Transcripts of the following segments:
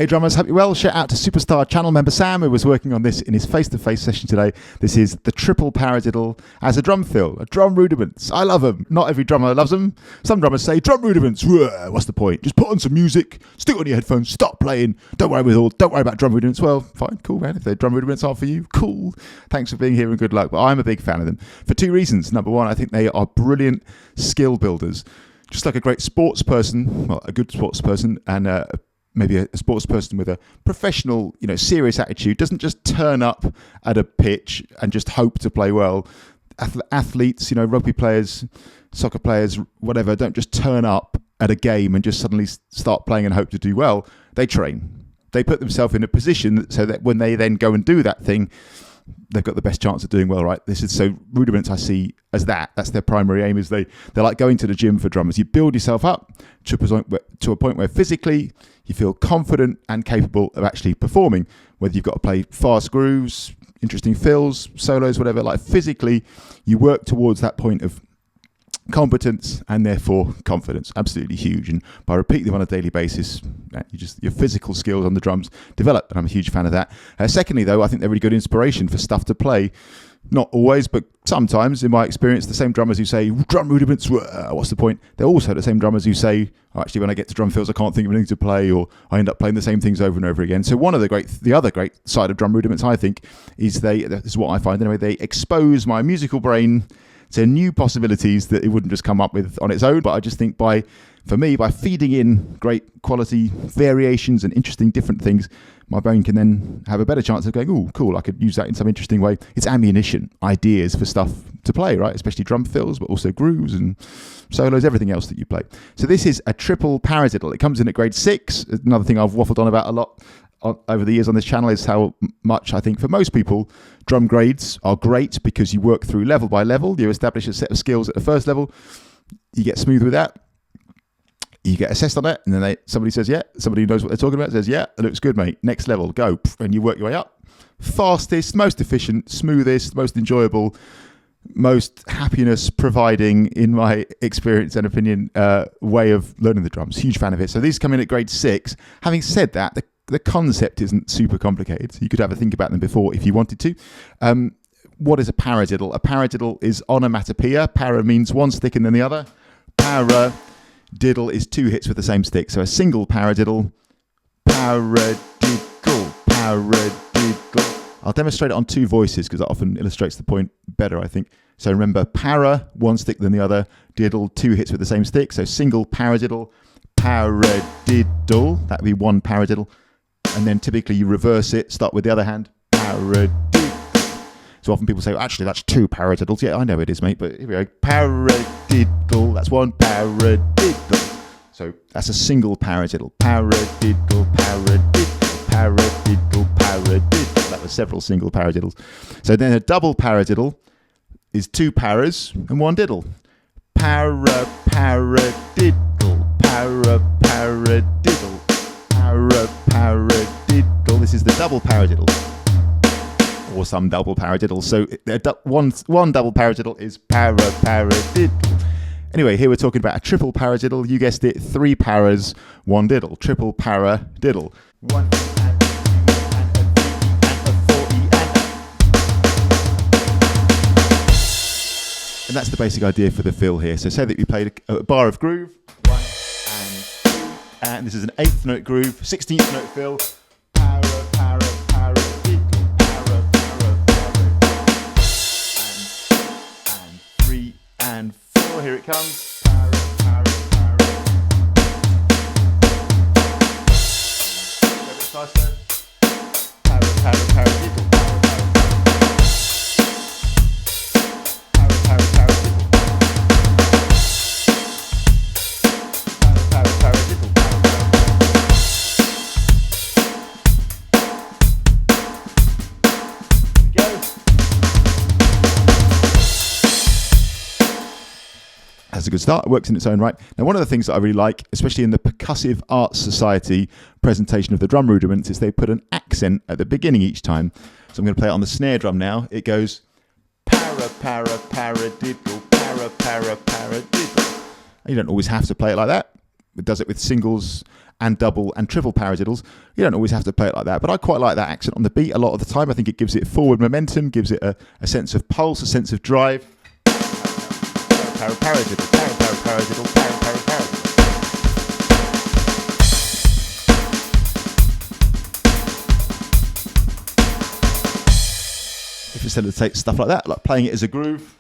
Hey drummers, hope you're well. Shout out to superstar channel member Sam, who was working on this in his face-to-face session today. This is the triple paradiddle as a drum fill, a drum rudiments. I love them. Not every drummer loves them. Some drummers say, drum rudiments, what's the point? Just put on some music, stick on your headphones, stop playing. Don't worry about drum rudiments. Well, fine, cool, man. If the drum rudiments are for you, cool. Thanks for being here and good luck. But I'm a big fan of them for two reasons. Number one, I think they are brilliant skill builders. Just like a great sports person, well, a good sports person, and maybe a sports person with a professional, serious attitude, doesn't just turn up at a pitch and just hope to play well. Athletes, rugby players, soccer players, whatever, don't just turn up at a game and just suddenly start playing and hope to do well. They train. They put themselves in a position so that when they then go and do that thing, they've got the best chance of doing well, right? So rudiments I see as that's their primary aim. Is they're like going to the gym for drummers. You build yourself up to a point where physically you feel confident and capable of actually performing, whether you've got to play fast grooves, interesting fills, solos, whatever. Like physically you work towards that point of competence and therefore confidence. Absolutely huge. And by repeating them on a daily basis, your physical skills on the drums develop, and I'm a huge fan of that. Secondly, though, I think they're really good inspiration for stuff to play. Not always, but sometimes, in my experience, the same drummers who say drum rudiments, what's the point? They're also the same drummers who say, actually, when I get to drum fills, I can't think of anything to play, or I end up playing the same things over and over again. So the other great side of drum rudiments, I think, is this is what I find anyway, they expose my musical brain to new possibilities that it wouldn't just come up with on its own. But I just think by feeding in great quality variations and interesting different things, my brain can then have a better chance of going, oh, cool, I could use that in some interesting way. It's ammunition, ideas for stuff to play, right? Especially drum fills, but also grooves and solos, everything else that you play. So this is a triple paradiddle. It comes in at grade 6. Another thing I've waffled on about a lot over the years on this channel is how much I think for most people drum grades are great because you work through level by level. You establish a set of skills at the first level, you get smooth with that, you get assessed on that, and then somebody says somebody who knows what they're talking about says it looks good, mate, next level, go, and you work your way up. Fastest, most efficient, smoothest, most enjoyable, most happiness providing, in my experience and opinion, way of learning the drums. Huge fan of it. So these come in at grade 6. Having said that, the concept isn't super complicated. You could have a think about them before if you wanted to. What is a paradiddle? A paradiddle is onomatopoeia. Para means one stick and then the other. Paradiddle is 2 hits with the same stick. So a single paradiddle, paradiddle, paradiddle. I'll demonstrate it on 2 voices because that often illustrates the point better, I think. So remember, para, 1 stick then the other, diddle, 2 hits with the same stick. So single paradiddle, paradiddle, that would be 1 paradiddle. And then typically you reverse it, start with the other hand, paradiddle. So often people say, actually, that's 2 paradiddles. Yeah, I know it is, mate, but here we go. Paradiddle, that's 1 paradiddle. So that's a single paradiddle. Paradiddle, paradiddle, paradiddle, paradiddle. That was several single paradiddles. So then a double paradiddle is 2 paras and 1 diddle. Paradiddle, paradiddle, paradiddle. This is the double paradiddle, or some double paradiddle. So one double paradiddle is paradiddle. Anyway, here we're talking about a triple paradiddle. You guessed it, 3 paras, 1 diddle. Triple paradiddle. 1 and 2 and a 3 and a 40 and that's the basic idea for the fill here. So say that we played a bar of groove, 1 and 2, and this is an 8th note groove, 16th note fill, para, para, paradiddle, para, para, para, and 3 and 4, here it comes, para, para, para, a bit faster, para, para, paradiddle, that's a good start. It works in its own right. Now, one of the things that I really like, especially in the Percussive Arts Society presentation of the drum rudiments, is they put an accent at the beginning each time. So I'm going to play it on the snare drum now. It goes para, paradiddle, para, paradiddle. You don't always have to play it like that. It does it with singles and double and triple paradiddles. You don't always have to play it like that, but I quite like that accent on the beat a lot of the time. I think it gives it forward momentum, gives it a sense of pulse, a sense of drive. Paradiddle, paradiddle, paradiddle. If you facilitate stuff like that, like playing it as a groove.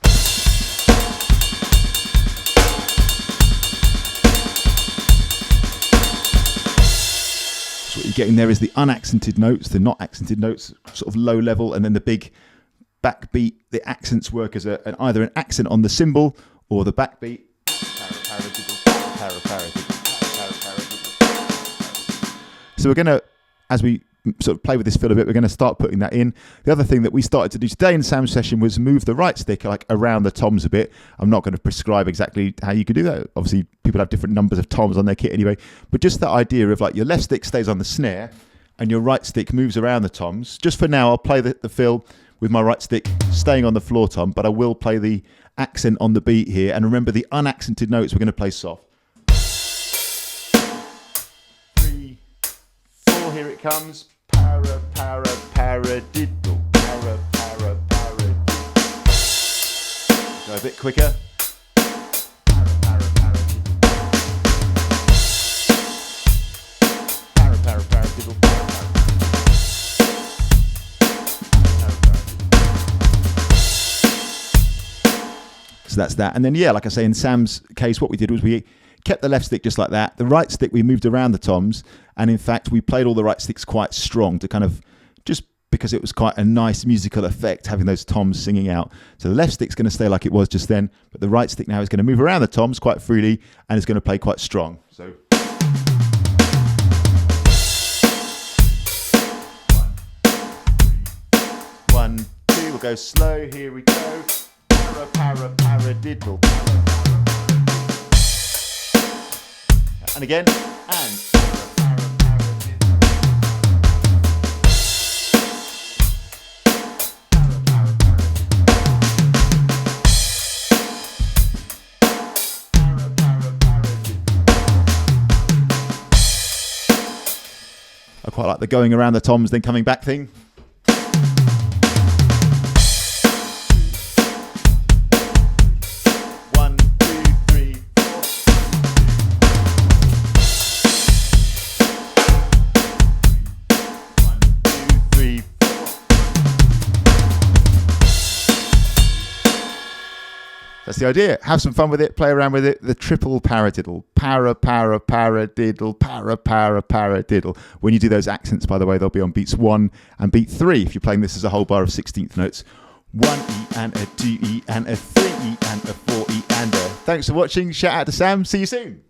So what you're getting there is the unaccented notes, the not accented notes, sort of low level, and then the big backbeat. The accents work as either an accent on the cymbal or the backbeat. So we're going to, as we sort of play with this fill a bit, we're going to start putting that in. The other thing that we started to do today in Sam's session was move the right stick like around the toms a bit. I'm not going to prescribe exactly how you could do that. Obviously, people have different numbers of toms on their kit anyway. But just that idea of like your left stick stays on the snare and your right stick moves around the toms. Just for now, I'll play the fill with my right stick staying on the floor tom, but I will play the accent on the beat here. And remember, the unaccented notes we're going to play soft. 3, 4, here it comes. Paradiddle, paradiddle. Go a bit quicker. Paradiddle. So that's that. And then, yeah, like I say, in Sam's case, what we did was we kept the left stick just like that. The right stick, we moved around the toms. And in fact, we played all the right sticks quite strong to kind of, just because it was quite a nice musical effect having those toms singing out. So the left stick's going to stay like it was just then, but the right stick now is going to move around the toms quite freely and is going to play quite strong. So. 1, 2, we'll go slow, here we go. Paradiddle. And again, and. I quite like the going around the toms then coming back thing. That's the idea. Have some fun with it. Play around with it. The triple paradiddle. Paradiddle. Paradiddle. When you do those accents, by the way, they'll be on beats 1 and beat 3. If you're playing this as a whole bar of 16th notes. 1E and a 2E and a 3E and a 4E and a. Thanks for watching. Shout out to Sam. See you soon.